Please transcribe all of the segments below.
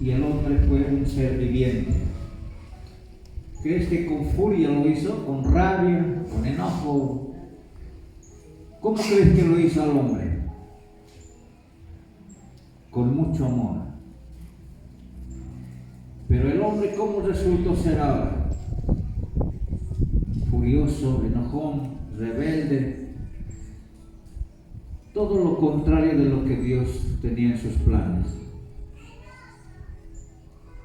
y el hombre fue un ser viviente. ¿Crees que con furia lo hizo? ¿Con rabia? ¿Con enojo? ¿Cómo crees que lo hizo al hombre? Con mucho amor. Pero el hombre, ¿cómo resultó ser ahora? Furioso, enojón, rebelde. Todo lo contrario de lo que Dios tenía en sus planes.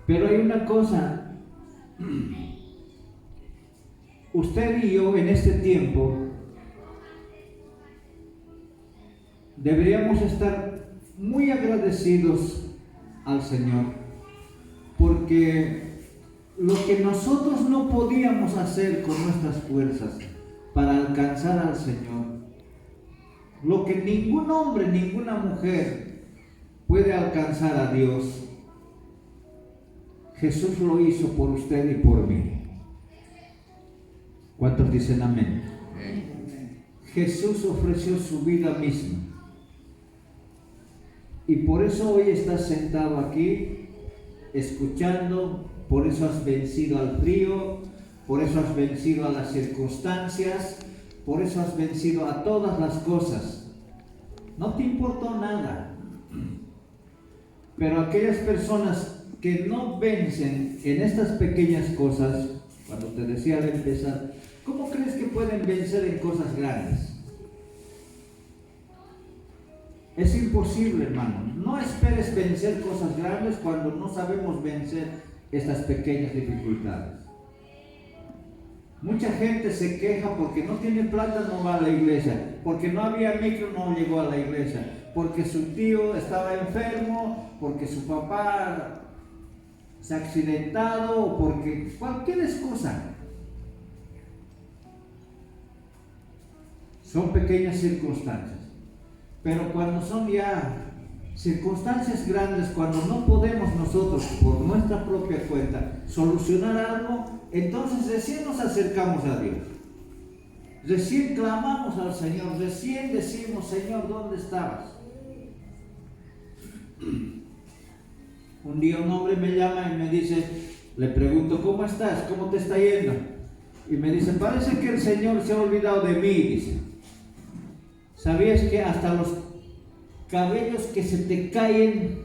Pero hay una cosa. Usted y yo en este tiempo deberíamos estar muy agradecidos al Señor, porque lo que nosotros no podíamos hacer con nuestras fuerzas para alcanzar al Señor, lo que ningún hombre, ninguna mujer puede alcanzar a Dios, Jesús lo hizo por usted y por mí. ¿Cuántos dicen amén? Jesús ofreció su vida misma. Y por eso hoy estás sentado aquí, escuchando, por eso has vencido al frío, por eso has vencido a las circunstancias, por eso has vencido a todas las cosas. No te importó nada. Pero aquellas personas que no vencen en estas pequeñas cosas, cuando te decía al empezar, ¿cómo crees que pueden vencer en cosas grandes? Es imposible, hermano. No esperes vencer cosas grandes cuando no sabemos vencer estas pequeñas dificultades. Mucha gente se queja porque no tiene plata, no va a la iglesia, porque no había micro, no llegó a la iglesia, porque su tío estaba enfermo, porque su papá se ha accidentado, o porque cualquier excusa. Son pequeñas circunstancias. Pero cuando son ya circunstancias grandes, cuando no podemos nosotros por nuestra propia cuenta solucionar algo, entonces recién nos acercamos a Dios. Recién clamamos al Señor, recién decimos, Señor, ¿dónde estabas? Un día un hombre me llama y me dice, le pregunto, ¿cómo estás? ¿Cómo te está yendo? Y me dice, parece que el Señor se ha olvidado de mí, dice. ¿Sabías que hasta los cabellos que se te caen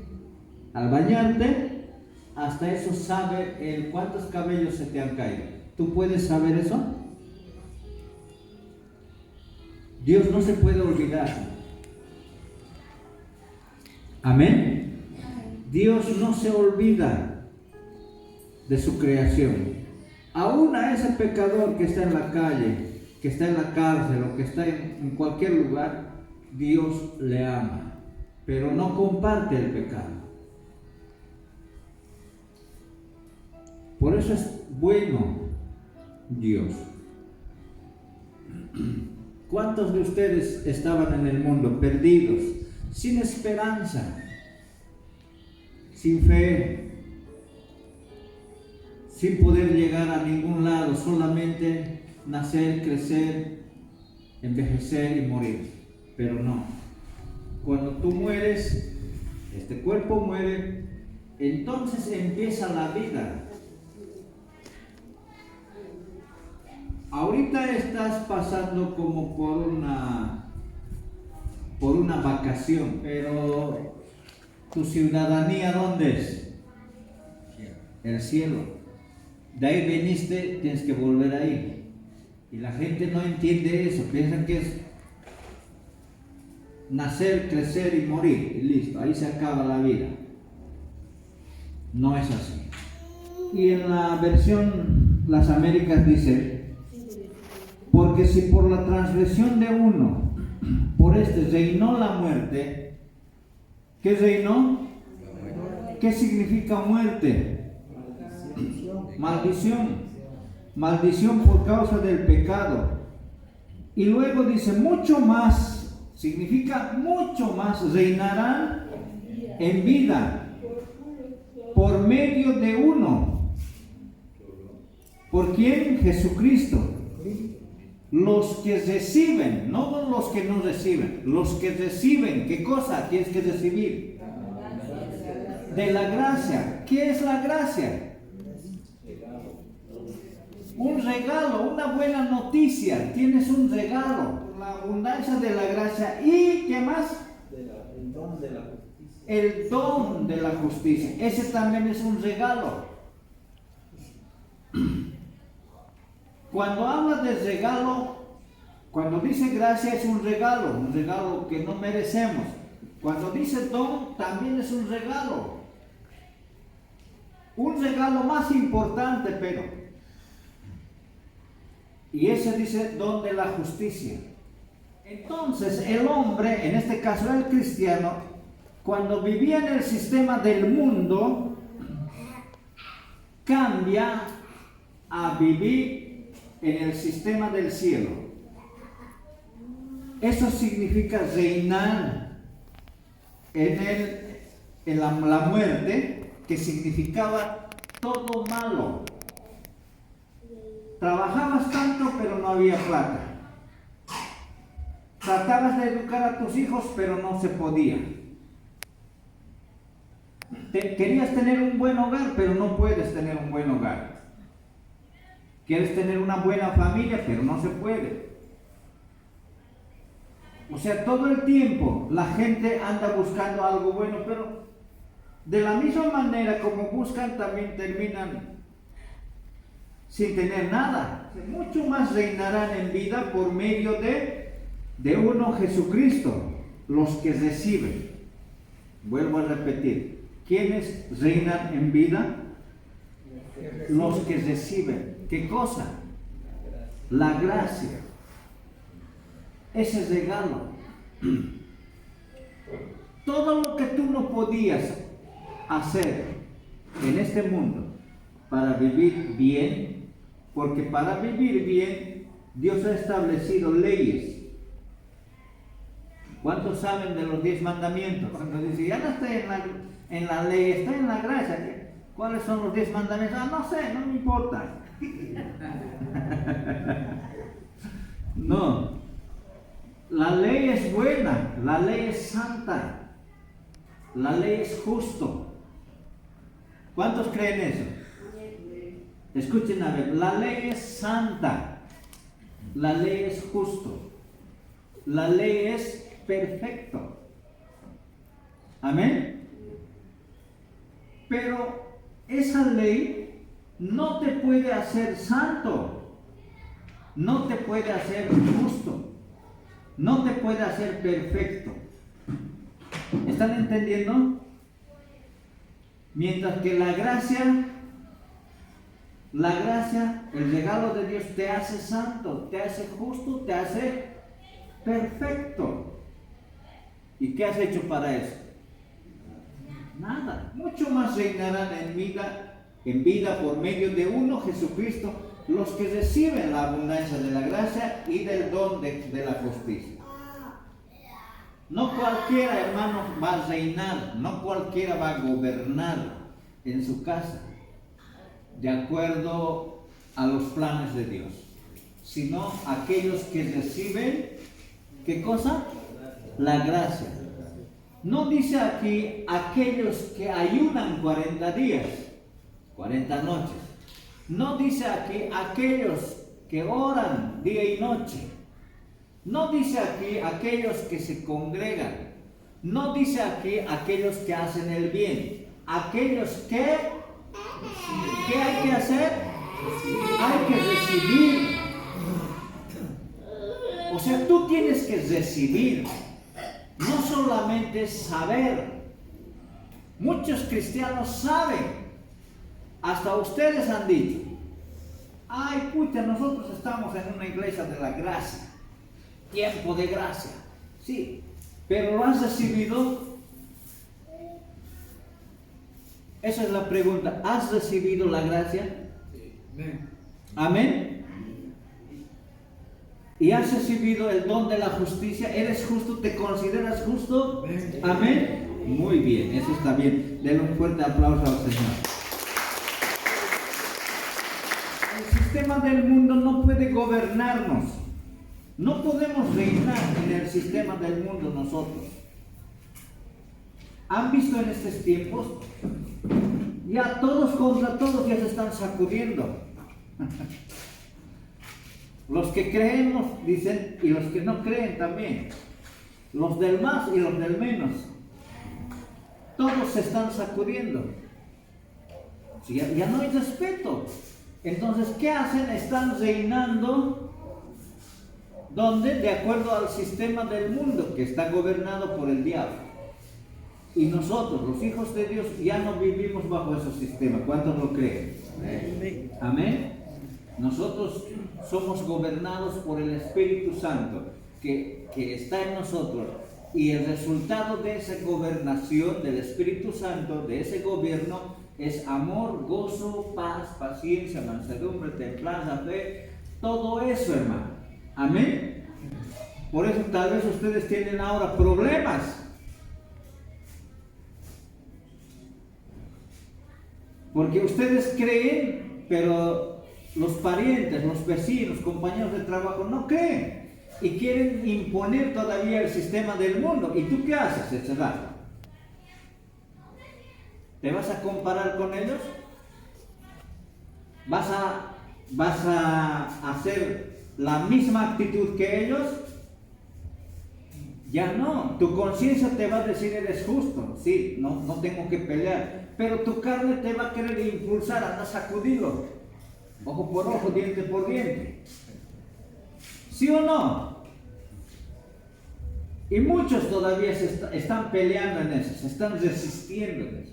al bañarte, hasta eso sabe cuántos cabellos se te han caído? ¿Tú puedes saber eso? Dios no se puede olvidar. Amén. Dios no se olvida de su creación. Aún a ese pecador que está en la calle, que está en la cárcel o que está en cualquier lugar, Dios le ama, pero no comparte el pecado. Por eso es bueno Dios. ¿Cuántos de ustedes estaban en el mundo perdidos, sin esperanza, sin fe, sin poder llegar a ningún lado, solamente nacer, crecer, envejecer y morir? Pero no. Cuando tú mueres, este cuerpo muere, entonces empieza la vida. Ahorita estás pasando como por una vacación, pero tu ciudadanía, ¿dónde es? El cielo. De ahí viniste, tienes que volver ahí. Y la gente no entiende eso, piensan que es nacer, crecer y morir, y listo, ahí se acaba la vida. No es así. Y en la versión Las Américas dice, porque si por la transgresión de uno, por este reinó la muerte, ¿qué reinó? ¿Qué significa muerte? Maldición. Maldición por causa del pecado. Y luego dice, mucho más, significa mucho más, reinarán en vida por medio de uno. ¿Por quién? Jesucristo. Los que reciben, no los que no reciben, los que reciben, ¿qué cosa tienes que recibir? de la gracia. ¿Qué es la gracia? Un regalo, una buena noticia. Tienes un regalo, la abundancia de la gracia. ¿Y qué más? El don de la justicia. El don de la justicia. Ese también es un regalo. Cuando habla de regalo, cuando dice gracia es un regalo que no merecemos. Cuando dice don, también es un regalo. Un regalo más importante, pero. Y ese dice don de la justicia. Entonces, el hombre, en este caso el cristiano, cuando vivía en el sistema del mundo, cambia a vivir en el sistema del cielo. Eso significa reinar en la muerte, que significaba todo malo. Trabajabas tanto, pero no había plata. Tratabas de educar a tus hijos, pero no se podía. Querías tener un buen hogar, pero no puedes tener un buen hogar. Quieres tener una buena familia, pero no se puede. O sea, todo el tiempo la gente anda buscando algo bueno, pero de la misma manera como buscan, también terminan sin tener nada. Mucho más reinarán en vida por medio de uno, Jesucristo, los que reciben. Vuelvo a repetir, ¿quiénes reinan en vida? Los que reciben. ¿Qué cosa? La gracia. Ese regalo. Todo lo que tú no podías hacer en este mundo para vivir bien, porque para vivir bien Dios ha establecido leyes. ¿Cuántos saben de los 10 mandamientos? Cuando dice, ya no estoy en la ley, estoy en la gracia. ¿Cuáles son los 10 mandamientos? No sé, no me importa. No. La ley es buena, la ley es santa, la ley es justo. ¿Cuántos creen eso? Escuchen a ver, la ley es santa, la ley es justo, la ley es perfecto. Amén. Pero esa ley no te puede hacer santo, no te puede hacer justo, no te puede hacer perfecto. ¿Están entendiendo? Mientras que la gracia, el regalo de Dios te hace santo, te hace justo, te hace perfecto. ¿Y qué has hecho para eso? Nada. Mucho más reinarán en vida por medio de uno, Jesucristo, los que reciben la abundancia de la gracia y del don de la justicia. No cualquiera, hermano, va a reinar, no cualquiera va a gobernar en su casa de acuerdo a los planes de Dios, sino aquellos que reciben, ¿qué cosa? La gracia. No dice aquí aquellos que ayunan 40 días, 40 noches. No dice aquí aquellos que oran día y noche. No dice aquí aquellos que se congregan. No dice aquí aquellos que hacen el bien. Aquellos que, ¿qué hay que hacer? Hay que recibir. O sea, tú tienes que recibir. No solamente saber. Muchos cristianos saben. Hasta ustedes han dicho, ay, pucha, nosotros estamos en una iglesia de la gracia, tiempo de gracia. Sí, pero ¿lo has recibido? Esa es la pregunta. ¿Has recibido la gracia? Amén. ¿Y has recibido el don de la justicia? ¿Eres justo? ¿Te consideras justo? Amén. Muy bien, eso está bien. Denle un fuerte aplauso al Señor. El sistema del mundo no puede gobernarnos. No podemos reinar en el sistema del mundo nosotros. ¿Han visto en estos tiempos? Ya todos contra todos ya se están sacudiendo. Los que creemos, dicen, y los que no creen también. Los del más y los del menos. Todos se están sacudiendo. Ya no hay respeto. Entonces, ¿qué hacen? Están reinando. ¿Dónde? De acuerdo al sistema del mundo que está gobernado por el diablo. Y nosotros, los hijos de Dios, ya no vivimos bajo ese sistema. ¿Cuántos lo creen? Amén. Amén. Nosotros somos gobernados por el Espíritu Santo que está en nosotros. Y el resultado de esa gobernación del Espíritu Santo, de ese gobierno, es amor, gozo, paz, paciencia, mansedumbre, templanza, fe. Todo eso, hermano. Amén. Por eso tal vez ustedes tienen ahora problemas. Porque ustedes creen, pero los parientes, los vecinos, compañeros de trabajo no creen. Y quieren imponer todavía el sistema del mundo. ¿Y tú qué haces, ese rato? ¿Te vas a comparar con ellos? ¿Vas a hacer la misma actitud que ellos? Ya no. Tu conciencia te va a decir eres justo. Sí, no tengo que pelear. Pero tu carne te va a querer impulsar a sacudirlo. Ojo por ojo, diente por diente. ¿Sí o no? Y muchos todavía están peleando en eso, se están resistiendo en eso.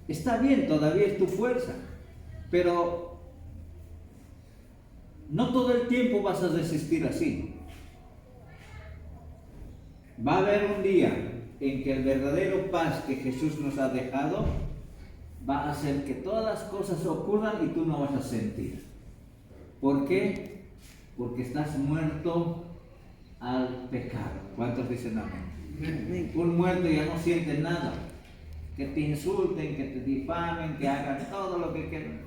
Está bien, todavía es tu fuerza, pero no todo el tiempo vas a resistir así. Va a haber un día en que el verdadero paz que Jesús nos ha dejado va a hacer que todas las cosas ocurran y tú no vas a sentir. ¿Por qué? Porque estás muerto al pecado. ¿Cuántos dicen amén? Un muerto ya no siente nada. Que te insulten, que te difamen, que hagan todo lo que quieran.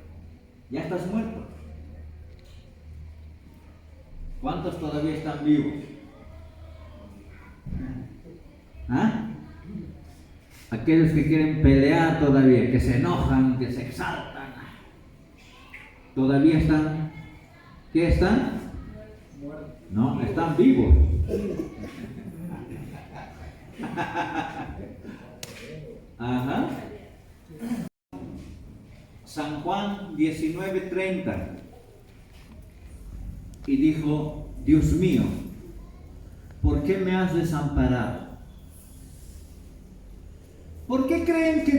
Ya estás muerto. ¿Cuántos todavía están vivos? ¿Ah? Aquellos que quieren pelear todavía, que se enojan, que se exaltan. ¿Todavía están? ¿Qué están? No, están vivos. Ajá. San Juan 19:30. Y dijo: Dios mío, ¿por qué me has desamparado? ¿Por qué creen que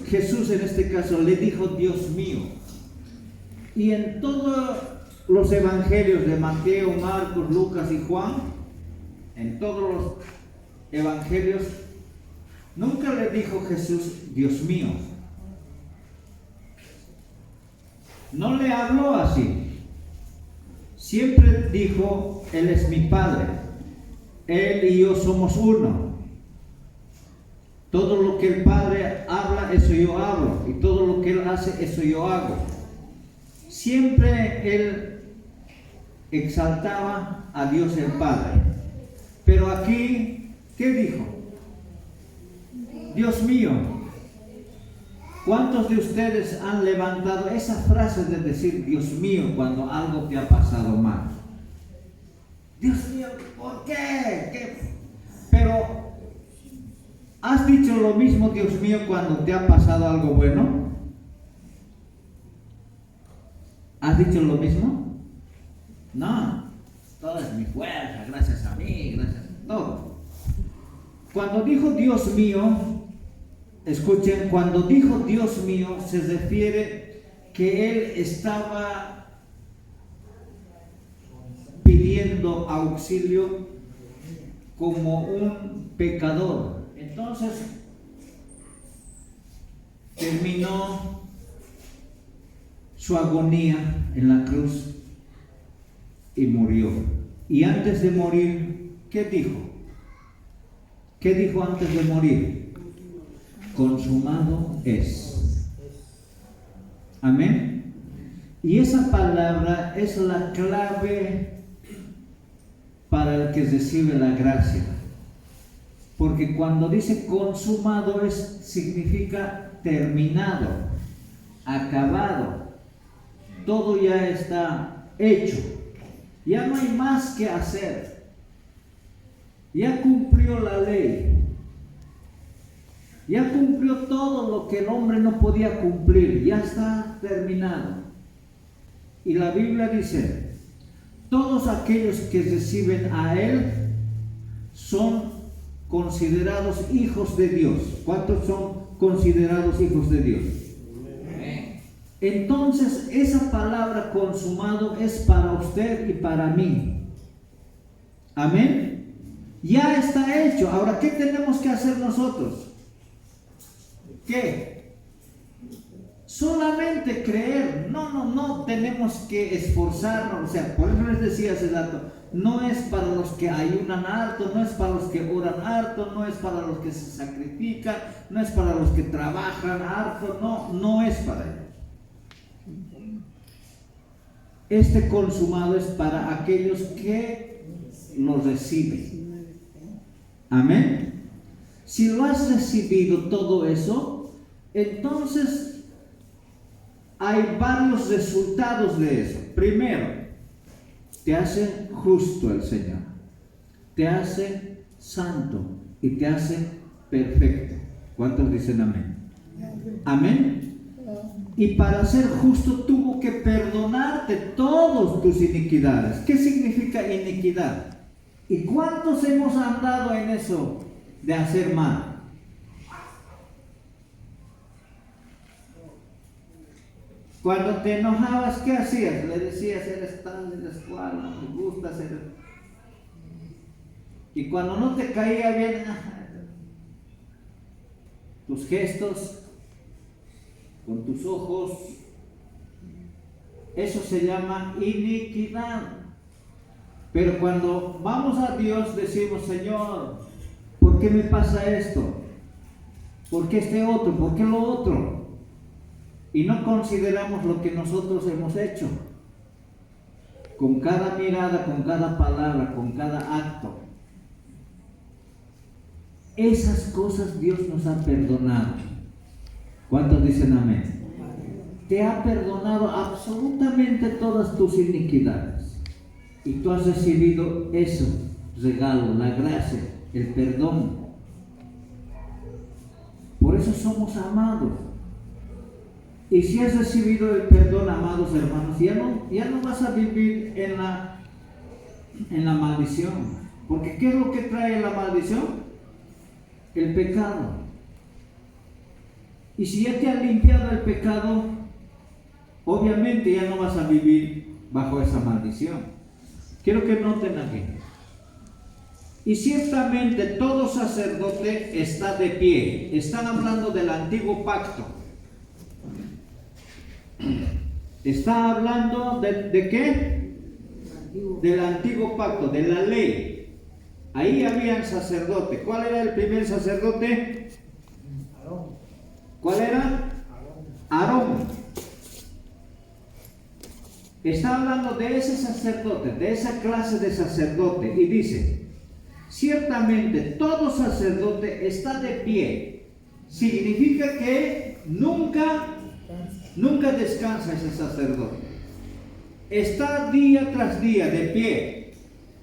Jesús en este caso le dijo Dios mío? Y en todos los evangelios de Mateo, Marcos, Lucas y Juan, en todos los evangelios, nunca le dijo Jesús Dios mío. No le habló así. Siempre dijo: Él es mi Padre. Él y yo somos uno. Todo lo que el Padre habla, eso yo hablo. Y todo lo que Él hace, eso yo hago. Siempre Él exaltaba a Dios el Padre. Pero aquí, ¿qué dijo? Dios mío. ¿Cuántos de ustedes han levantado esa frase de decir Dios mío cuando algo te ha pasado mal? Dios mío, ¿por qué? Pero, ¿has dicho lo mismo, Dios mío, cuando te ha pasado algo bueno? ¿Has dicho lo mismo? No, todo es mi fuerza, gracias a mí, gracias a todo. Cuando dijo Dios mío, escuchen, cuando dijo Dios mío, se refiere que Él estaba pidiendo auxilio como un pecador. Entonces, terminó su agonía en la cruz y murió. Y antes de morir, ¿qué dijo? ¿Qué dijo antes de morir? Consumado es. Amén. Y esa palabra es la clave para el que recibe la gracia. Porque cuando dice consumado significa terminado, acabado. Todo ya está hecho. Ya no hay más que hacer. Ya cumplió la ley. Ya cumplió todo lo que el hombre no podía cumplir. Ya está terminado. Y la Biblia dice, todos aquellos que reciben a Él son considerados hijos de Dios. ¿Cuántos son considerados hijos de Dios? Entonces, esa palabra consumado es para usted y para mí. Amén. Ya está hecho. Ahora, ¿qué tenemos que hacer nosotros? ¿Qué? Solamente creer. No tenemos que esforzarnos. O sea, por eso les decía hace rato, no es para los que ayunan harto, no es para los que oran harto, no es para los que se sacrifican, no es para los que trabajan harto, no es para ellos. Este consumado es para aquellos que lo reciben. Amén. Si lo has recibido todo eso, entonces hay varios resultados de eso. Primero, te hace justo el Señor, te hace santo y te hace perfecto. ¿Cuántos dicen amén? Amén. Y para ser justo tuvo que perdonarte todas tus iniquidades. ¿Qué significa iniquidad? ¿Y cuántos hemos andado en eso de hacer mal? Cuando te enojabas, ¿qué hacías? Le decías, eres tal, eres cual, no me gusta ser. Y cuando no te caía bien, tus gestos, con tus ojos, eso se llama iniquidad. Pero cuando vamos a Dios decimos, Señor, ¿por qué me pasa esto? ¿Por qué este otro? ¿Por qué lo otro? Y no consideramos lo que nosotros hemos hecho. Con cada mirada, con cada palabra, con cada acto. Esas cosas Dios nos ha perdonado. ¿Cuántos dicen amén? Te ha perdonado absolutamente todas tus iniquidades. Y tú has recibido eso, regalo, la gracia, el perdón. Por eso somos amados. Y si has recibido el perdón, amados hermanos, ya no vas a vivir en la maldición. Porque ¿qué es lo que trae la maldición? El pecado. Y si ya te ha limpiado el pecado, obviamente ya no vas a vivir bajo esa maldición. Quiero que noten aquí. Y ciertamente todo sacerdote está de pie. Están hablando del antiguo pacto. Está hablando de ¿qué? Del antiguo pacto, de la ley. Ahí habían sacerdote. ¿Cuál era el primer sacerdote? ¿Cuál era? Aarón. Está hablando de ese sacerdote, de esa clase de sacerdote. Y dice, ciertamente todo sacerdote está de pie. Significa que nunca descansa ese sacerdote. Está día tras día de pie.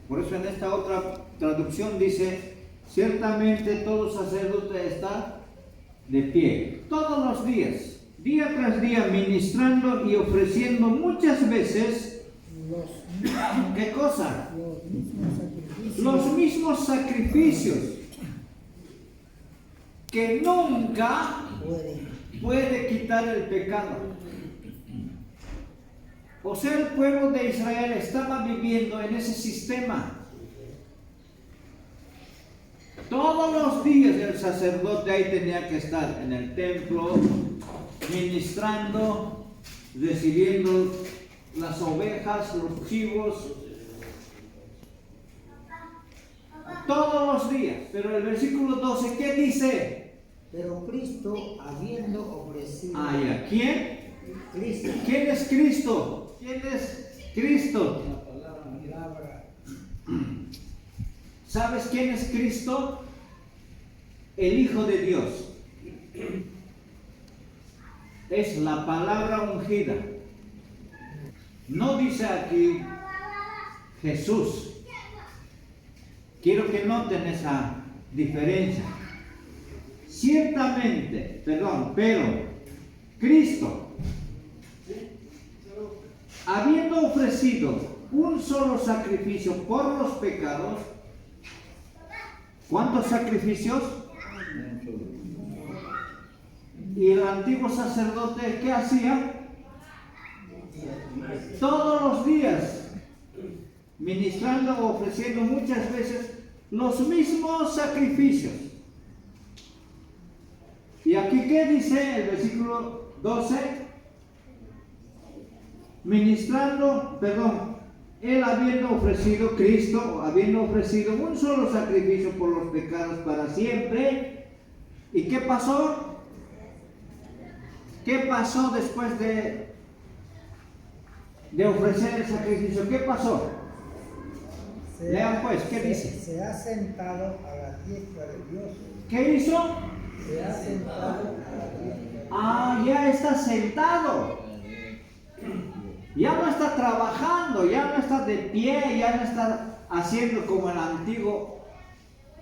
Por eso en esta otra traducción dice, ciertamente todo sacerdote está de pie. Todos los días, día tras día, ministrando y ofreciendo muchas veces, ¿qué cosa? Los mismos sacrificios que nunca puede quitar el pecado. O sea, el pueblo de Israel estaba viviendo en ese sistema. Todos los días el sacerdote ahí tenía que estar en el templo, ministrando, recibiendo las ovejas, los chivos, todos los días. Pero el versículo 12, ¿qué dice? Pero Cristo, habiendo ofrecido... ¿A quién? Cristo. ¿Quién es Cristo? ¿Quién es Cristo? La palabra. ¿Sabes quién es Cristo? el Hijo de Dios. Es la palabra ungida. No dice aquí Jesús. Quiero que noten esa diferencia. Ciertamente, pero Cristo, habiendo ofrecido un solo sacrificio por los pecados, ¿cuántos sacrificios? Y el antiguo sacerdote, ¿qué hacía? Todos los días, ministrando o ofreciendo muchas veces los mismos sacrificios. Y aquí, ¿qué dice el versículo 12? Él habiendo ofrecido, Cristo, habiendo ofrecido un solo sacrificio por los pecados para siempre. ¿Y qué pasó? ¿Qué pasó después de ofrecer el sacrificio? ¿Qué pasó? Lean pues, ¿qué dice? Se ha sentado a la diestra de Dios. ¿Qué hizo? Se ha sentado a la diestra. Ya está sentado. Ya no está trabajando, ya no está de pie, ya no está haciendo como el antiguo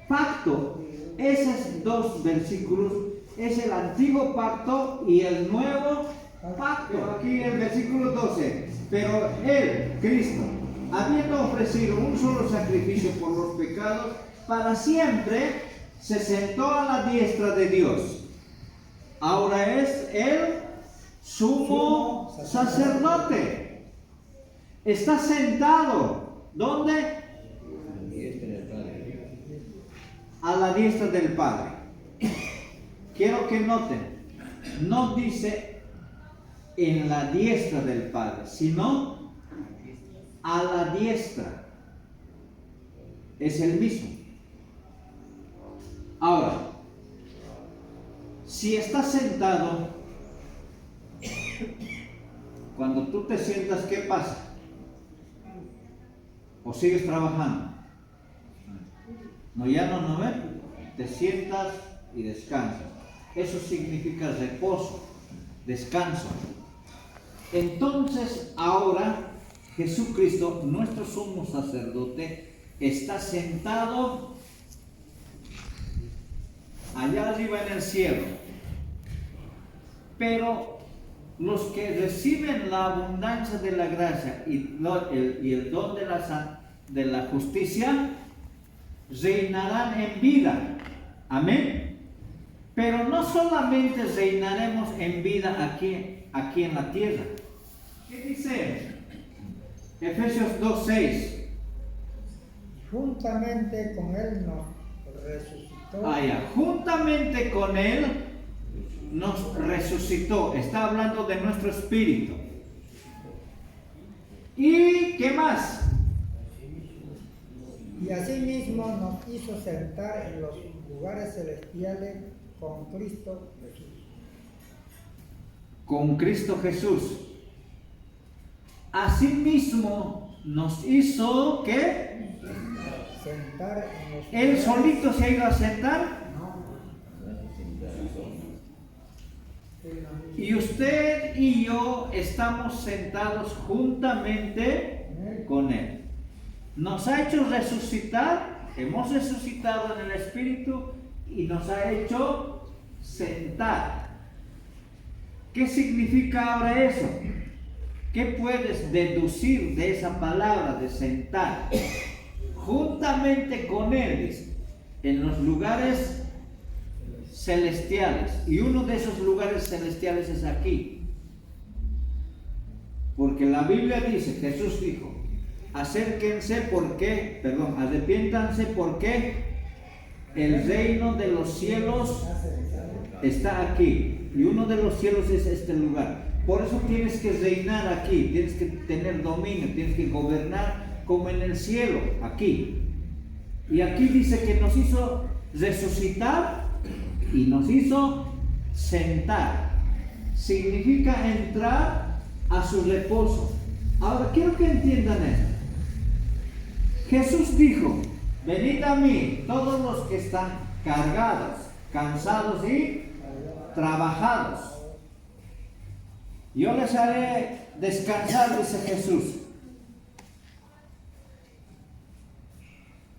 pacto. Esos dos versículos es el antiguo pacto y el nuevo pacto. Aquí el versículo 12. Pero Él, Cristo, habiendo ofrecido un solo sacrificio por los pecados, para siempre se sentó a la diestra de Dios. Ahora es el sumo sacerdote. Está sentado. ¿Dónde? A la diestra del Padre. Quiero que noten, no dice en la diestra del Padre, sino a la diestra. Es el mismo. Ahora, si estás sentado, cuando tú te sientas, ¿qué pasa? ¿O sigues trabajando? No, ya no, te sientas y descansas. Eso significa reposo, descanso. Entonces, ahora, Jesucristo, nuestro sumo sacerdote, está sentado allá arriba en el cielo. Pero los que reciben la abundancia de la gracia y el don de la justicia, reinarán en vida. Amén. Pero no solamente reinaremos en vida aquí en la tierra. ¿Qué dice Efesios 2:6? Juntamente con Él nos resucitó. Juntamente con Él nos resucitó. Está hablando de nuestro espíritu. ¿Y qué más? Y asimismo nos hizo sentar en los lugares celestiales con Cristo Jesús. Con Cristo Jesús. Asimismo nos hizo, ¿qué? Sentar en los ¿Él lugares. solito se ha ido a sentar? Y usted y yo estamos sentados juntamente con Él. Nos ha hecho resucitar, hemos resucitado en el Espíritu y nos ha hecho sentar. ¿Qué significa ahora eso? ¿Qué puedes deducir de esa palabra de sentar? Juntamente con Él, dice, en los lugares celestiales. Y uno de esos lugares celestiales es aquí. Porque la Biblia dice, Jesús dijo, arrepiéntanse porque el reino de los cielos está aquí. Y uno de los cielos es este lugar. Por eso tienes que reinar aquí, tienes que tener dominio, tienes que gobernar como en el cielo, aquí. Y aquí dice que nos hizo resucitar y nos hizo sentar. Significa entrar a su reposo. Ahora quiero que entiendan esto. Jesús dijo, venid a mí todos los que están cargados cansados y trabajados. Yo les haré descansar, dice Jesús.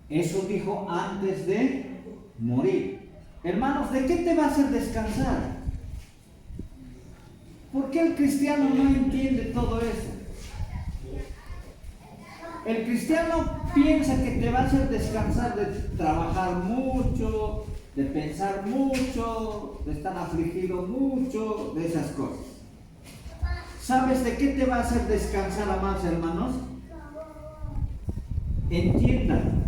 Eso dijo antes de morir. Hermanos, ¿de qué te va a hacer descansar? ¿Por qué el cristiano no entiende todo eso? El cristiano piensa que te va a hacer descansar de trabajar mucho, de pensar mucho, de estar afligido mucho, de esas cosas. ¿Sabes de qué te va a hacer descansar, amados hermanos? Entiendan,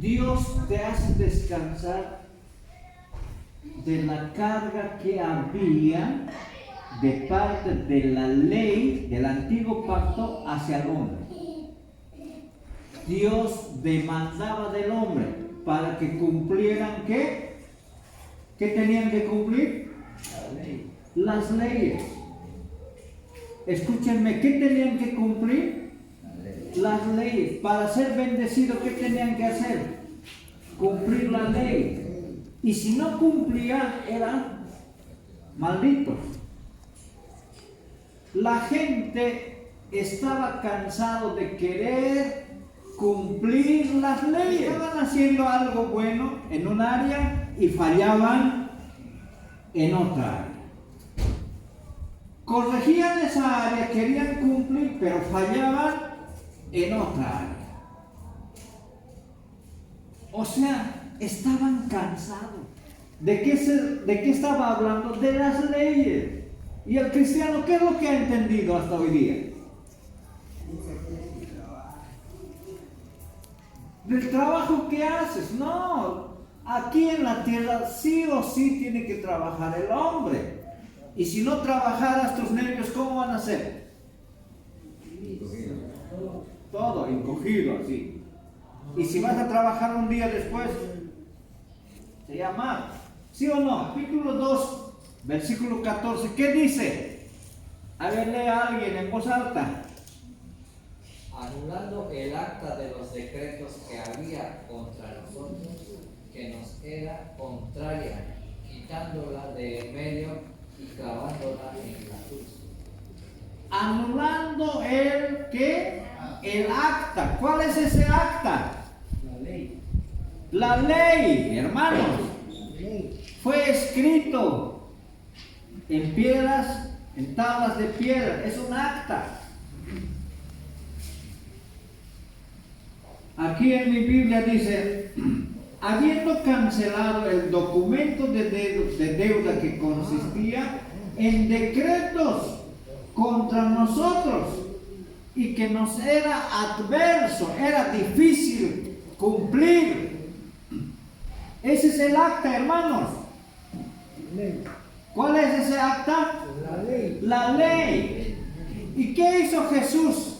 Dios te hace descansar de la carga que había de parte de la ley del antiguo pacto hacia el hombre. Dios demandaba del hombre para que cumplieran ¿qué? ¿Qué tenían que cumplir? La ley. Las leyes. Escúchenme, ¿qué tenían que cumplir? La ley. Las leyes. Para ser bendecidos, ¿qué tenían que hacer? Cumplir la ley. Y si no cumplían, eran malditos. La gente estaba cansado de querer cumplir las leyes. Estaban haciendo algo bueno en un área y fallaban en otra área. Corregían esa área, querían cumplir, pero fallaban en otra área. O sea, estaban cansados. ¿De qué estaba hablando? De las leyes. ¿Y el cristiano qué es lo que ha entendido hasta hoy día? Del trabajo que haces. No, aquí en la tierra sí o sí tiene que trabajar el hombre. Y si no trabajaras, tus nervios, ¿cómo van a ser? Todo encogido así. Y si vas a trabajar un día después, se llama, ¿sí o no? Capítulo 2, versículo 14, ¿qué dice? A ver, lee a alguien en voz alta. Anulando el acta de los decretos que había contra nosotros, que nos era contraria, quitándola de en medio y clavándola en la cruz. Anulando el ¿qué? El acta. ¿Cuál es ese acta? La ley. La ley, hermanos. Fue escrito en piedras, en tablas de piedra. Es un acta. Aquí en mi Biblia dice, habiendo cancelado el documento de deuda que consistía en decretos contra nosotros y que nos era adverso, era difícil cumplir. Ese es el acta, hermanos. ¿Cuál es ese acta? La ley. La ley. ¿Y qué hizo Jesús?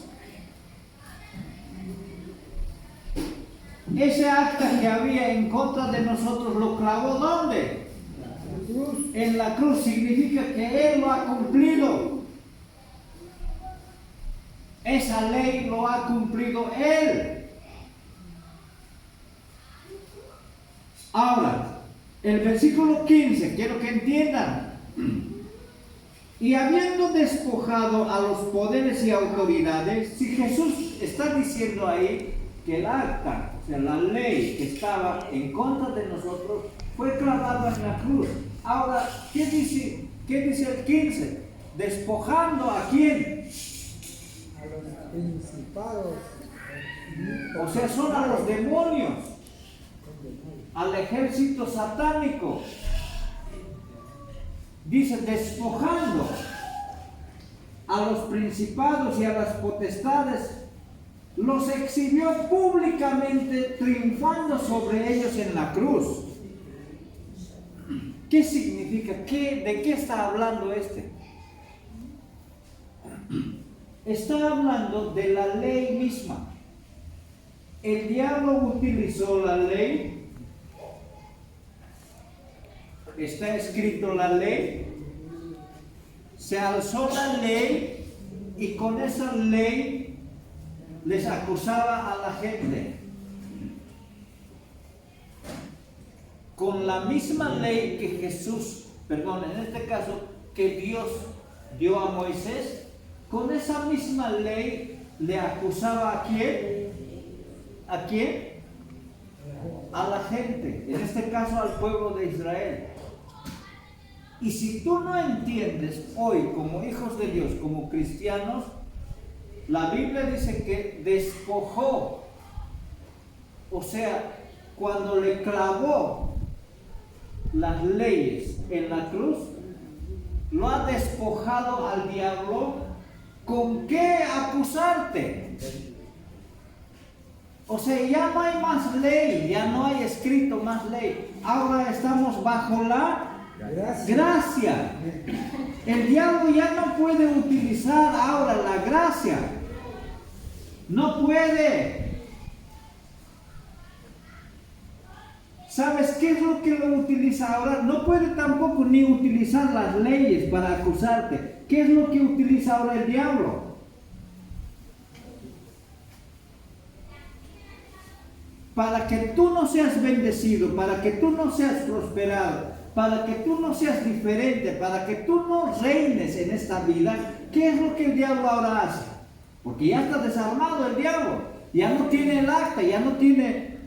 Ese acta que había en contra de nosotros lo clavó ¿dónde? En la cruz. Significa que Él lo ha cumplido. Esa ley lo ha cumplido Él. Ahora, el versículo 15, quiero que entiendan. Y habiendo despojado a los poderes y autoridades, si Jesús está diciendo ahí que el acta, o sea, la ley que estaba en contra de nosotros, fue clavada en la cruz. Ahora, ¿qué dice el 15? Despojando ¿a quién? A los principados. O sea, son a los demonios, al ejército satánico. Dice, despojando a los principados y a las potestades, los exhibió públicamente, triunfando sobre ellos en la cruz. ¿Qué significa? ¿De qué está hablando este? Está hablando de la ley misma. El diablo utilizó la ley. Está escrito la ley. Se alzó la ley y con esa ley les acusaba a la gente. con la misma ley que Jesús, perdón, en este caso, que Dios dio a Moisés, con esa misma ley le acusaba ¿a quién? ¿A quién? A la gente, en este caso al pueblo de Israel. Y si tú no entiendes hoy como hijos de Dios, como cristianos, la Biblia dice que despojó, o sea, cuando le clavó las leyes en la cruz, lo ha despojado al diablo. ¿Con qué acusarte? O sea, ya no hay más ley, ya no hay escrito más ley. Ahora estamos bajo la gracia. El diablo ya no puede utilizar ahora la gracia. No puede. ¿Sabes qué es lo que lo utiliza ahora? No puede tampoco ni utilizar las leyes para acusarte. ¿Qué es lo que utiliza ahora el diablo? Para que tú no seas bendecido, para que tú no seas prosperado, para que tú no seas diferente, para que tú no reines en esta vida. ¿Qué es lo que el diablo ahora hace? Porque ya está desarmado el diablo, ya no tiene el acta, ya no tiene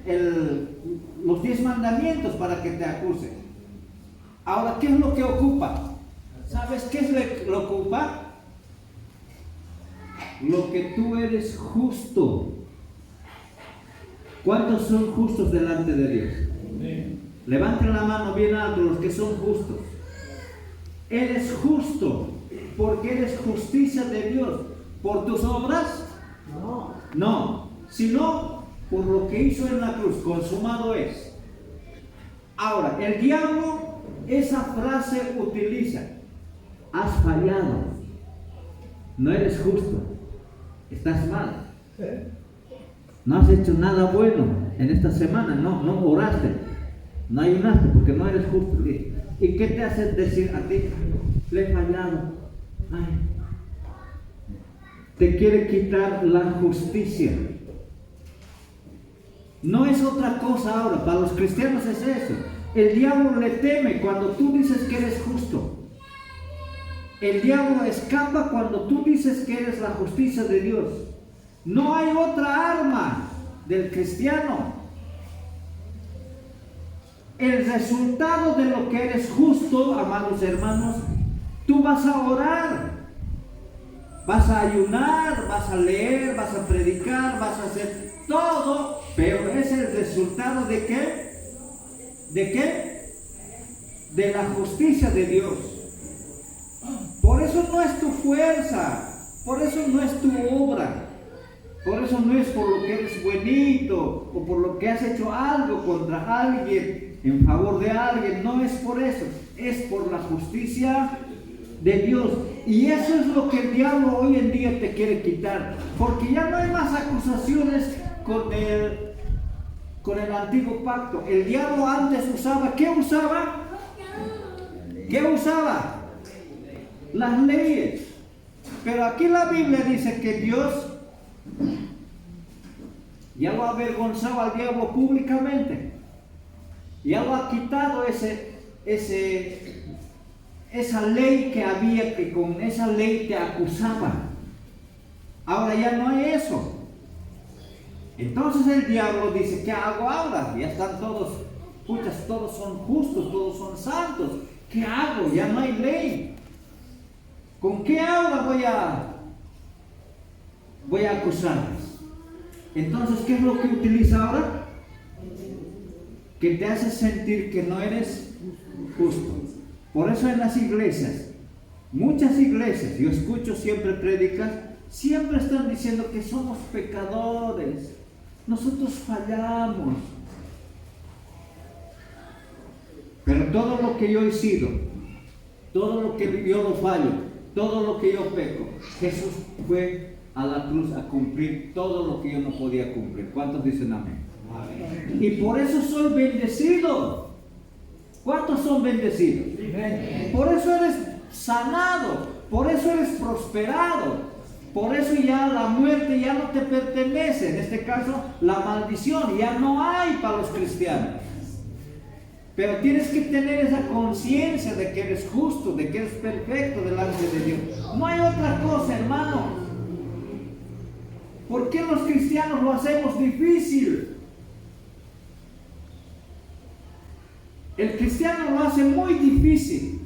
los 10 mandamientos para que te acuse. Ahora, ¿qué es lo que ocupa? ¿Sabes qué es lo que ocupa? Lo que tú eres justo. ¿Cuántos son justos delante de Dios? Levanten la mano bien alto los que son justos. Eres justo porque eres justicia de Dios. ¿Por tus obras? No, sino por lo que hizo en la cruz. Consumado es. Ahora, el diablo esa frase utiliza: has fallado, no eres justo, estás mal, no has hecho nada bueno en esta semana, no oraste, no ayunaste porque no eres justo. ¿Y qué te hace decir a ti? Le he fallado. Ay, te quiere quitar la justicia. No es otra cosa ahora. Para los cristianos es eso. El diablo le teme cuando tú dices que eres justo. El diablo escapa cuando tú dices que eres la justicia de Dios. No hay otra arma del cristiano. El resultado de lo que eres justo, amados hermanos, tú vas a orar, vas a ayunar, vas a leer, vas a predicar, vas a hacer todo, pero es el resultado ¿de qué? ¿De qué? De la justicia de Dios. Por eso no es tu fuerza, por eso no es tu obra, por eso no es por lo que eres buenito o por lo que has hecho algo contra alguien, en favor de alguien. No es por eso, es por la justicia de Dios. Y eso es lo que el diablo hoy en día te quiere quitar, porque ya no hay más acusaciones con el antiguo pacto. El diablo antes usaba, ¿qué usaba? ¿Qué usaba? Las leyes. Pero aquí la Biblia dice que Dios ya lo avergonzaba al diablo públicamente. Ya lo ha quitado esa ley que había, que con esa ley te acusaban. Ahora ya no hay eso. Entonces el diablo dice: ¿qué hago ahora? Ya están todos, puchas, todos son justos, todos son santos. ¿Qué hago? Ya no hay ley. ¿Con qué ahora voy a acusarles? Entonces, ¿qué es lo que utiliza ahora? Que te hace sentir que no eres justo. Por eso en las iglesias, muchas iglesias, yo escucho siempre prédicas, siempre están diciendo que somos pecadores, nosotros fallamos. Pero todo lo que yo he sido, todo lo que yo lo fallo, todo lo que yo peco, Jesús fue a la cruz a cumplir todo lo que yo no podía cumplir. ¿Cuántos dicen amén? Amén. Y por eso soy bendecido. ¿Cuántos son bendecidos? Por eso eres sanado, por eso eres prosperado, por eso ya la muerte ya no te pertenece. En este caso, la maldición ya no hay para los cristianos. Pero tienes que tener esa conciencia de que eres justo, de que eres perfecto delante de Dios. No hay otra cosa, hermano. ¿Por qué los cristianos lo hacemos difícil? El cristiano lo hace muy difícil.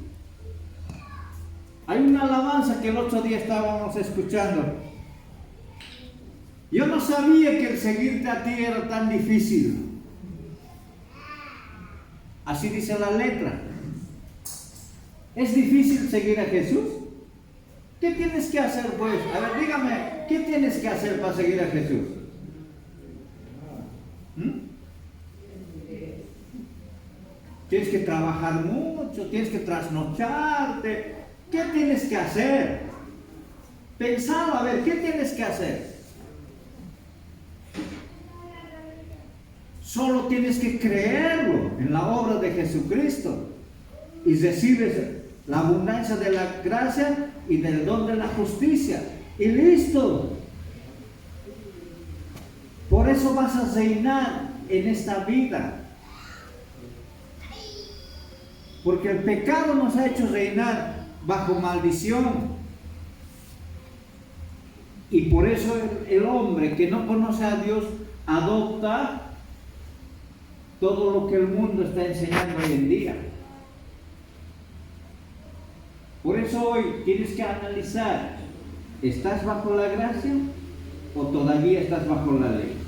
Hay una alabanza que el otro día estábamos escuchando. Yo no sabía que el seguirte a ti era tan difícil. Así dice la letra. ¿Es difícil seguir a Jesús? ¿Qué tienes que hacer pues? A ver, dígame, ¿qué tienes que hacer para seguir a Jesús? Tienes que trabajar mucho, tienes que trasnocharte. ¿Qué tienes que hacer? Pensalo, a ver, ¿qué tienes que hacer? Solo tienes que creerlo en la obra de Jesucristo y recibes la abundancia de la gracia y del don de la justicia. Y listo. Por eso vas a reinar en esta vida. Porque el pecado nos ha hecho reinar bajo maldición. Y por eso el hombre que no conoce a Dios adopta todo lo que el mundo está enseñando hoy en día. Por eso hoy tienes que analizar, ¿estás bajo la gracia o todavía estás bajo la ley?